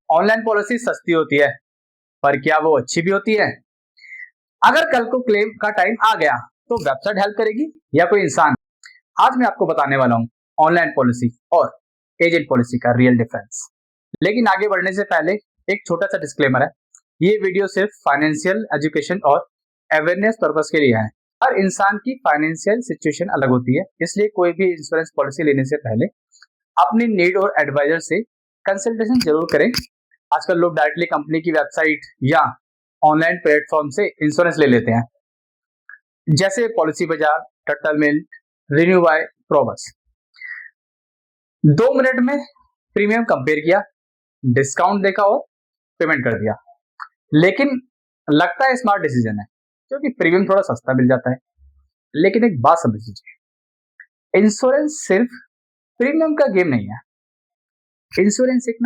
Online policy सस्ती होती है, पर क्या वो अच्छी भी होती है? अगर कल को क्लेम का टाइम आ गया तो वेबसाइट हेल्प करेगी या कोई इंसान? आज मैं आपको बताने वाला हूँ ऑनलाइन पॉलिसी और एजेंट पॉलिसी का रियल डिफरेंस। लेकिन आगे बढ़ने से पहले एक छोटा सा डिस्क्लेमर है। ये वीडियो सिर्फ फाइनेंशियल एजुकेशन और अवेयरनेस पर्पस के लिए है। हर इंसान की फाइनेंशियल सिचुएशन अलग होती है, इसलिए कोई भी इंश्योरेंस पॉलिसी लेने से पहले अपनी नीड और एडवाइजर से कंसल्टेशन जरूर करें। आजकल लोग डायरेक्टली कंपनी की वेबसाइट या ऑनलाइन प्लेटफॉर्म से इंश्योरेंस ले लेते हैं, जैसे पॉलिसी बाजार, टटल मिल्ट, रिन्यू बाय, प्रोबस। 2 मिनट में प्रीमियम कंपेयर किया, डिस्काउंट देखा और पेमेंट कर दिया। लेकिन लगता है स्मार्ट डिसीजन है क्योंकि प्रीमियम थोड़ा सस्ता मिल जाता है। लेकिन एक बात समझ लीजिए, इंश्योरेंस सिर्फ प्रीमियम का गेम नहीं है। इंश्योरेंस एक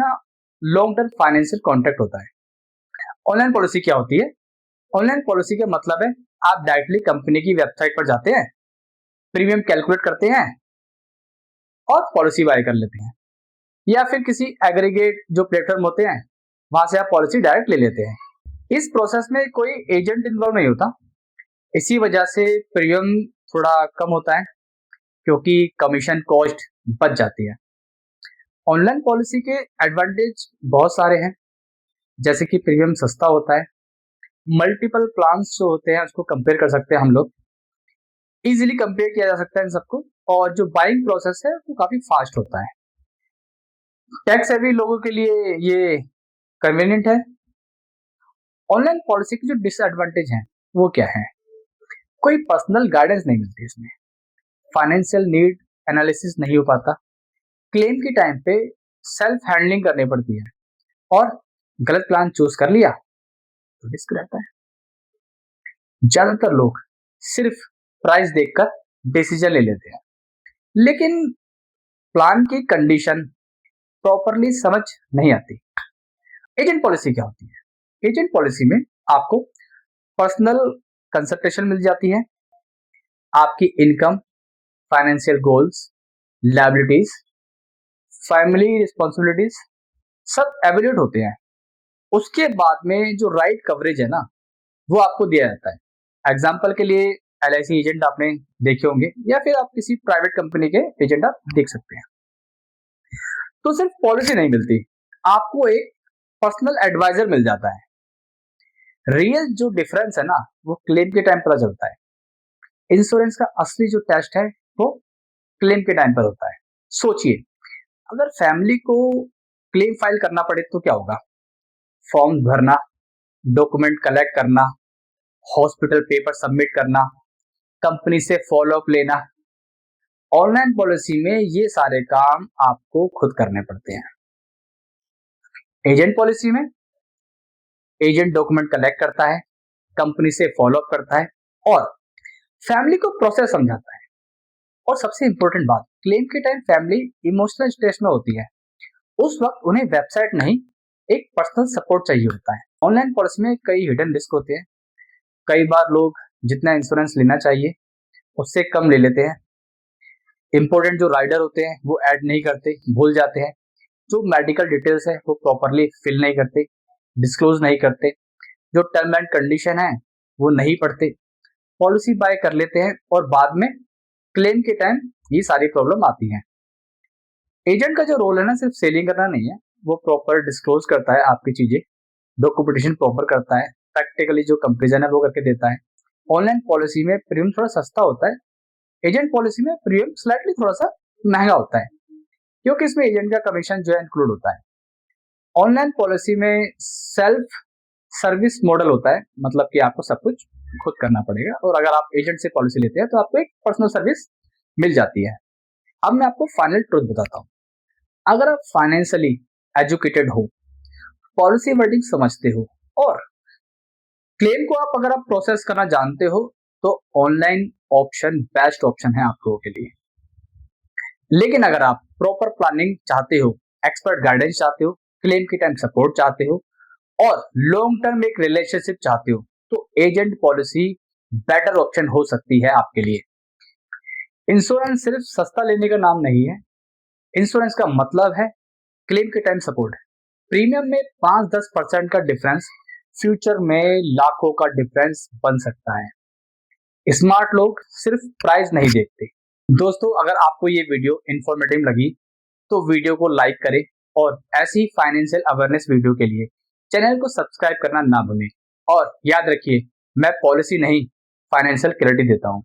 लॉन्ग टर्म फाइनेंशियल कॉन्ट्रैक्ट होता है। ऑनलाइन पॉलिसी क्या होती है? ऑनलाइन पॉलिसी का मतलब है आप डायरेक्टली कंपनी की वेबसाइट पर जाते हैं, प्रीमियम कैलकुलेट करते हैं और पॉलिसी बाय कर लेते हैं, या फिर किसी एग्रीगेट जो प्लेटफॉर्म होते हैं वहां से आप पॉलिसी डायरेक्ट ले लेते हैं। इस प्रोसेस में कोई एजेंट इन्वॉल्व नहीं होता। इसी वजह से प्रीमियम थोड़ा कम होता है क्योंकि कमीशन कॉस्ट बच जाती है। ऑनलाइन पॉलिसी के एडवांटेज बहुत सारे हैं, जैसे कि प्रीमियम सस्ता होता है, मल्टीपल प्लान्स जो होते हैं उसको कंपेयर कर सकते हैं हम लोग, इजीली कंपेयर किया जा सकता है इन सबको, और जो बाइंग प्रोसेस है वो काफी फास्ट होता है। टैक्स हैवी लोगों के लिए ये कन्वीनियंट है। ऑनलाइन पॉलिसी की जो डिसएडवांटेज है वो क्या है? कोई पर्सनल गाइडेंस नहीं मिलती इसमें, फाइनेंशियल नीड एनालिसिस नहीं हो पाता, क्लेम के टाइम पे सेल्फ हैंडलिंग करनी पड़ती है, और गलत प्लान चूज कर लिया तो रिस्क रहता है। ज्यादातर लोग सिर्फ प्राइस देखकर डिसीजन ले लेते हैं, लेकिन प्लान की कंडीशन प्रॉपरली समझ नहीं आती। एजेंट पॉलिसी क्या होती है? एजेंट पॉलिसी में आपको पर्सनल कंसल्टेशन मिल जाती है, आपकी income, financial goals, liabilities, family responsibilities सब एवेल्यूएट होते हैं। उसके बाद में जो राइट कवरेज है वो आपको दिया जाता है। एग्जाम्पल के लिए LIC एजेंट आपने देखे होंगे, या फिर आप किसी प्राइवेट कंपनी के एजेंट आप देख सकते हैं। तो सिर्फ पॉलिसी नहीं मिलती, आपको एक पर्सनल एडवाइजर मिल जाता है। रियल जो डिफरेंस है वो क्लेम के टाइम पता चलता है। इंश्योरेंस का असली जो टेस्ट है वो क्लेम के टाइम पर होता है। सोचिए, अगर फैमिली को क्लेम फाइल करना पड़े तो क्या होगा? फॉर्म भरना, डॉक्यूमेंट कलेक्ट करना, हॉस्पिटल पेपर सबमिट करना, कंपनी से फॉलो अप लेना। ऑनलाइन पॉलिसी में ये सारे काम आपको खुद करने पड़ते हैं। एजेंट पॉलिसी में एजेंट डॉक्यूमेंट कलेक्ट करता है, कंपनी से फॉलो अप करता है और फैमिली को प्रोसेस समझाता है। और सबसे इंपॉर्टेंट बात, क्लेम के टाइम फैमिली इमोशनल स्ट्रेस में होती है। उस वक्त उन्हें वेबसाइट नहीं, एक पर्सनल सपोर्ट चाहिए होता है। ऑनलाइन पॉलिसी में कई हिडन रिस्क होते हैं। कई बार लोग जितना इंश्योरेंस लेना चाहिए उससे कम ले लेते हैं। इंपॉर्टेंट जो राइडर होते हैं वो ऐड नहीं करते, भूल जाते हैं। जो मेडिकल डिटेल्स है वो प्रॉपरली फिल नहीं करते, डिस्क्लोज नहीं करते। जो टर्म एंड कंडीशन है वो नहीं पढ़ते, पॉलिसी बाय कर लेते हैं और बाद में क्लेम के टाइम ये सारी प्रॉब्लम आती है। एजेंट का जो रोल है सिर्फ सेलिंग करना नहीं है, वो प्रॉपर डिस्क्लोज करता है आपकी चीजें, डॉक्यूमेंटेशन प्रॉपर करता है, प्रैक्टिकली जो कंपेरिजन है वो करके देता है। ऑनलाइन पॉलिसी में प्रीमियम थोड़ा सस्ता होता है, एजेंट पॉलिसी में प्रीमियम स्लाइटली थोड़ा सा महंगा होता है क्योंकि इसमें एजेंट का कमीशन जो है इंक्लूड होता है। ऑनलाइन पॉलिसी में सेल्फ सर्विस मॉडल होता है, मतलब कि आपको सब कुछ खुद करना पड़ेगा, और अगर आप एजेंट से पॉलिसी लेते हैं तो आपको एक पर्सनल सर्विस मिल जाती है। अब मैं आपको फाइनल ट्रुथ बताता हूँ। अगर आप फाइनेंशियली एजुकेटेड हो, पॉलिसी वर्डिंग समझते हो और क्लेम को अगर आप प्रोसेस करना जानते हो तो ऑनलाइन ऑप्शन बेस्ट ऑप्शन है आप लोगों के लिए। लेकिन अगर आप प्रॉपर प्लानिंग चाहते हो, एक्सपर्ट गाइडेंस चाहते हो, क्लेम के टाइम सपोर्ट चाहते हो और लॉन्ग टर्म एक रिलेशनशिप चाहते हो तो एजेंट पॉलिसी बेटर ऑप्शन हो सकती है आपके लिए। इंश्योरेंस सिर्फ सस्ता लेने का नाम नहीं है। इंश्योरेंस का मतलब है क्लेम के टाइम सपोर्ट। प्रीमियम में 5-10% का डिफरेंस फ्यूचर में लाखों का डिफरेंस बन सकता है। स्मार्ट लोग सिर्फ प्राइस नहीं देखते। दोस्तों, अगर आपको ये वीडियो इंफॉर्मेटिव लगी तो वीडियो को लाइक करें और ऐसी फाइनेंशियल अवेयरनेस वीडियो के लिए चैनल को सब्सक्राइब करना ना भूलें। और याद रखिए, मैं पॉलिसी नहीं, फाइनेंशियल क्लैरिटी देता हूँ।